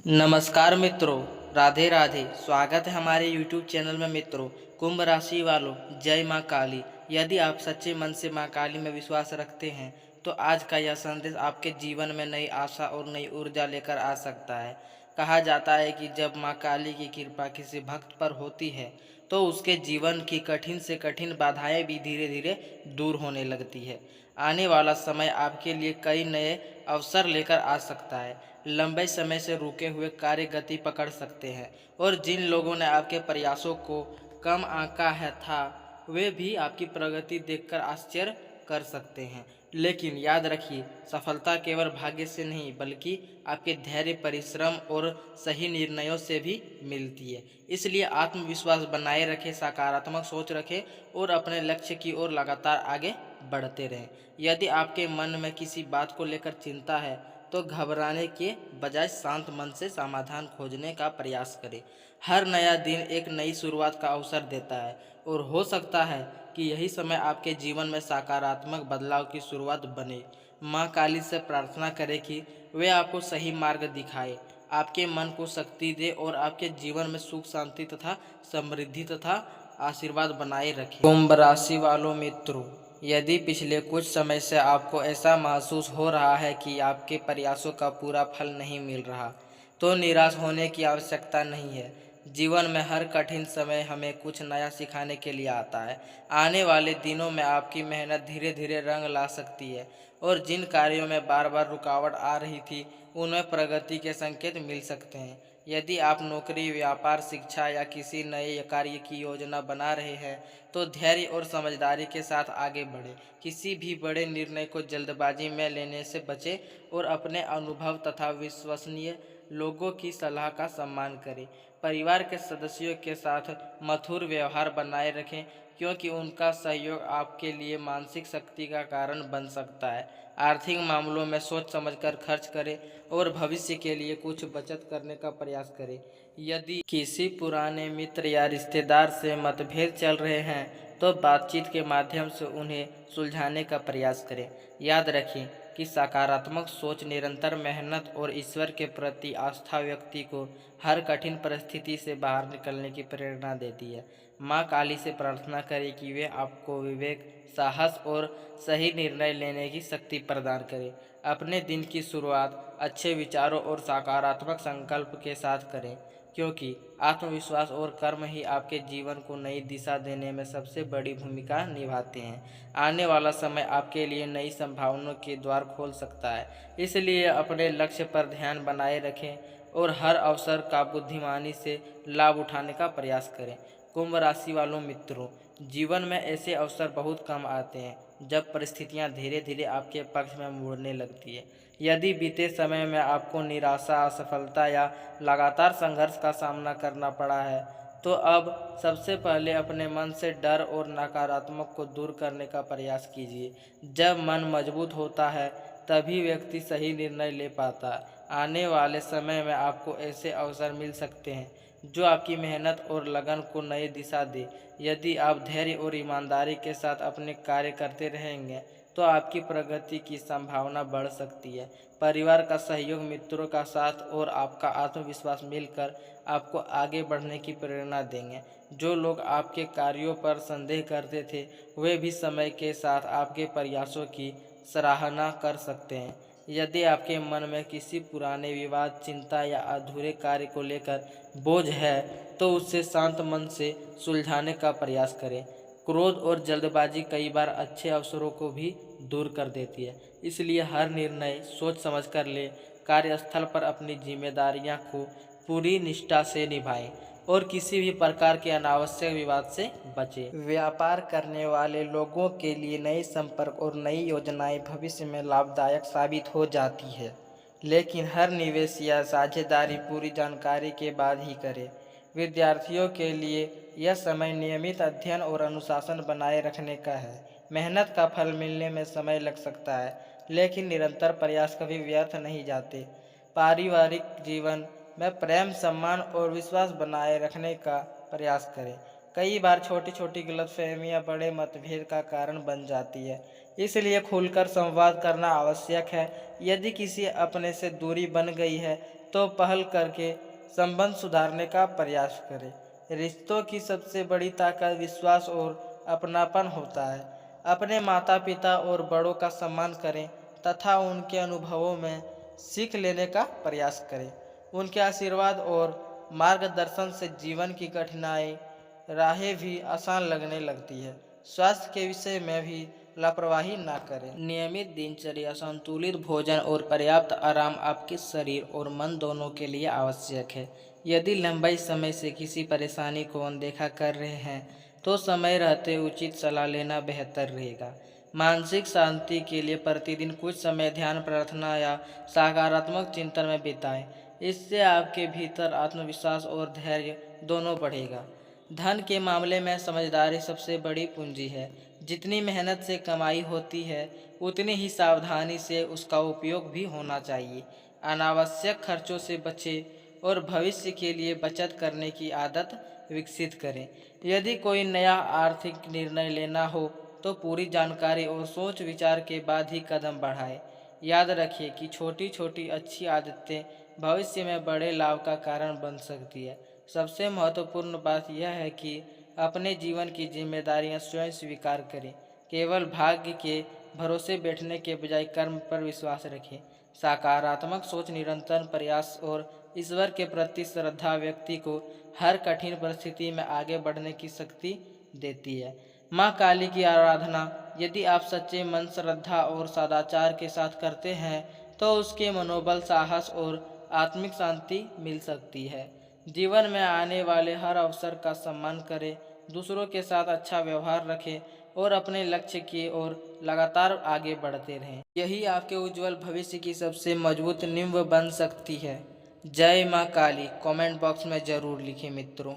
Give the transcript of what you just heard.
नमस्कार मित्रों, राधे राधे। स्वागत है हमारे YouTube चैनल में। मित्रों, कुंभ राशि वालों, जय माँ काली। यदि आप सच्चे मन से माँ काली में विश्वास रखते हैं तो आज का यह संदेश आपके जीवन में नई आशा और नई ऊर्जा लेकर आ सकता है। कहा जाता है कि जब माँ काली की कृपा किसी भक्त पर होती है तो उसके जीवन की कठिन से कठिन बाधाएं भी धीरे धीरे दूर होने लगती है। आने वाला समय आपके लिए कई नए अवसर लेकर आ सकता है। लंबे समय से रुके हुए कार्य गति पकड़ सकते हैं और जिन लोगों ने आपके प्रयासों को कम आंका है था वे भी आपकी प्रगति देखकर आश्चर्य कर सकते हैं। लेकिन याद रखिए, सफलता केवल भाग्य से नहीं बल्कि आपके धैर्य, परिश्रम और सही निर्णयों से भी मिलती है। इसलिए आत्मविश्वास बनाए रखें, सकारात्मक सोच रखें और अपने लक्ष्य की ओर लगातार आगे बढ़ते रहें। यदि आपके मन में किसी बात को लेकर चिंता है तो घबराने के बजाय शांत मन से समाधान खोजने का प्रयास करें। हर नया दिन एक नई शुरुआत का अवसर देता है और हो सकता है कि यही समय आपके जीवन में सकारात्मक बदलाव की शुरुआत बने। माँ काली से प्रार्थना करें कि वे आपको सही मार्ग दिखाए, आपके मन को शक्ति दे और आपके जीवन में सुख, शांति तथा समृद्धि तथा आशीर्वाद बनाए रखें। कुंभ राशि वालों मित्रों, यदि पिछले कुछ समय से आपको ऐसा महसूस हो रहा है कि आपके प्रयासों का पूरा फल नहीं मिल रहा, तो निराश होने की आवश्यकता नहीं है। जीवन में हर कठिन समय हमें कुछ नया सिखाने के लिए आता है। आने वाले दिनों में आपकी मेहनत धीरे धीरे रंग ला सकती है और जिन कार्यों में बार बार रुकावट आ रही थी उनमें प्रगति के संकेत मिल सकते हैं। यदि आप नौकरी, व्यापार, शिक्षा या किसी नए कार्य की योजना बना रहे हैं तो धैर्य और समझदारी के साथ आगे बढ़ें। किसी भी बड़े निर्णय को जल्दबाजी में लेने से बचें और अपने अनुभव तथा विश्वसनीय लोगों की सलाह का सम्मान करें। परिवार के सदस्यों के साथ मधुर व्यवहार बनाए रखें क्योंकि उनका सहयोग आपके लिए मानसिक शक्ति का कारण बन सकता है। आर्थिक मामलों में सोच समझकर खर्च करें और भविष्य के लिए कुछ बचत करने का प्रयास करें। यदि किसी पुराने मित्र या रिश्तेदार से मतभेद चल रहे हैं तो बातचीत के माध्यम से उन्हें सुलझाने का प्रयास करें। याद रखें कि सकारात्मक सोच, निरंतर मेहनत और ईश्वर के प्रति आस्था व्यक्ति को हर कठिन परिस्थिति से बाहर निकलने की प्रेरणा देती है। माँ काली से प्रार्थना करें कि वे आपको विवेक, साहस और सही निर्णय लेने की शक्ति प्रदान करें। अपने दिन की शुरुआत अच्छे विचारों और सकारात्मक संकल्प के साथ करें क्योंकि आत्मविश्वास और कर्म ही आपके जीवन को नई दिशा देने में सबसे बड़ी भूमिका निभाते हैं। आने वाला समय आपके लिए नई संभावनाओं के द्वार खोल सकता है, इसलिए अपने लक्ष्य पर ध्यान बनाए रखें और हर अवसर का बुद्धिमानी से लाभ उठाने का प्रयास करें। कुंभ राशि वालों मित्रों, जीवन में ऐसे अवसर बहुत कम आते हैं जब परिस्थितियां धीरे धीरे आपके पक्ष में मुड़ने लगती है। यदि बीते समय में आपको निराशा, असफलता या लगातार संघर्ष का सामना करना पड़ा है तो अब सबसे पहले अपने मन से डर और नकारात्मक को दूर करने का प्रयास कीजिए। जब मन मजबूत होता है तभी व्यक्ति सही निर्णय ले पाता है। आने वाले समय में आपको ऐसे अवसर मिल सकते हैं जो आपकी मेहनत और लगन को नई दिशा दे। यदि आप धैर्य और ईमानदारी के साथ अपने कार्य करते रहेंगे तो आपकी प्रगति की संभावना बढ़ सकती है। परिवार का सहयोग, मित्रों का साथ और आपका आत्मविश्वास मिलकर आपको आगे बढ़ने की प्रेरणा देंगे। जो लोग आपके कार्यों पर संदेह करते थे वे भी समय के साथ आपके प्रयासों की सराहना कर सकते हैं। यदि आपके मन में किसी पुराने विवाद, चिंता या अधूरे कार्य को लेकर बोझ है तो उसे शांत मन से सुलझाने का प्रयास करें। क्रोध और जल्दबाजी कई बार अच्छे अवसरों को भी दूर कर देती है, इसलिए हर निर्णय सोच समझकर लें। कार्यस्थल पर अपनी जिम्मेदारियां को पूरी निष्ठा से निभाएं और किसी भी प्रकार के अनावश्यक विवाद से बचें। व्यापार करने वाले लोगों के लिए नए संपर्क और नई योजनाएं भविष्य में लाभदायक साबित हो जाती है, लेकिन हर निवेश या साझेदारी पूरी जानकारी के बाद ही करें। विद्यार्थियों के लिए यह समय नियमित अध्ययन और अनुशासन बनाए रखने का है। मेहनत का फल मिलने में समय लग सकता है, लेकिन निरंतर प्रयास कभी व्यर्थ नहीं जाते। पारिवारिक जीवन में प्रेम, सम्मान और विश्वास बनाए रखने का प्रयास करें। कई बार छोटी छोटी गलतफहमियां बड़े मतभेद का कारण बन जाती है, इसलिए खुलकर संवाद करना आवश्यक है। यदि किसी अपने से दूरी बन गई है तो तो पहल करके संबंध सुधारने का प्रयास करें। रिश्तों की सबसे बड़ी ताकत विश्वास और अपनापन होता है। अपने माता पिता और बड़ों का सम्मान करें तथा उनके अनुभवों में सीख लेने का प्रयास करें। उनके आशीर्वाद और मार्गदर्शन से जीवन की कठिनाई राहें भी आसान लगने लगती है। स्वास्थ्य के विषय में भी लापरवाही ना करें। नियमित दिनचर्या, संतुलित भोजन और पर्याप्त आराम आपके शरीर और मन दोनों के लिए आवश्यक है। यदि लंबे समय से किसी परेशानी को अनदेखा कर रहे हैं तो समय रहते उचित सलाह लेना बेहतर रहेगा। मानसिक शांति के लिए प्रतिदिन कुछ समय ध्यान, प्रार्थना या सकारात्मक चिंतन में बिताएं। इससे आपके भीतर आत्मविश्वास और धैर्य दोनों बढ़ेगा। धन के मामले में समझदारी सबसे बड़ी पूंजी है। जितनी मेहनत से कमाई होती है उतनी ही सावधानी से उसका उपयोग भी होना चाहिए। अनावश्यक खर्चों से बचें और भविष्य के लिए बचत करने की आदत विकसित करें। यदि कोई नया आर्थिक निर्णय लेना हो तो पूरी जानकारी और सोच विचार के बाद ही कदम बढ़ाएं। याद रखिए कि छोटी छोटी अच्छी आदतें भविष्य में बड़े लाभ का कारण बन सकती है। सबसे महत्वपूर्ण बात यह है कि अपने जीवन की जिम्मेदारियां स्वयं स्वीकार करें। केवल भाग्य के भरोसे बैठने के बजाय कर्म पर विश्वास रखें। सकारात्मक सोच, निरंतर प्रयास और ईश्वर के प्रति श्रद्धा व्यक्ति को हर कठिन परिस्थिति में आगे बढ़ने की शक्ति देती है। माँ काली की आराधना यदि आप सच्चे मन, श्रद्धा और सदाचार के साथ करते हैं तो उसके मनोबल, साहस और आत्मिक शांति मिल सकती है। जीवन में आने वाले हर अवसर का सम्मान करें, दूसरों के साथ अच्छा व्यवहार रखें और अपने लक्ष्य की ओर लगातार आगे बढ़ते रहें। यही आपके उज्जवल भविष्य की सबसे मजबूत नींव बन सकती है। जय माँ काली कमेंट बॉक्स में ज़रूर लिखें मित्रों।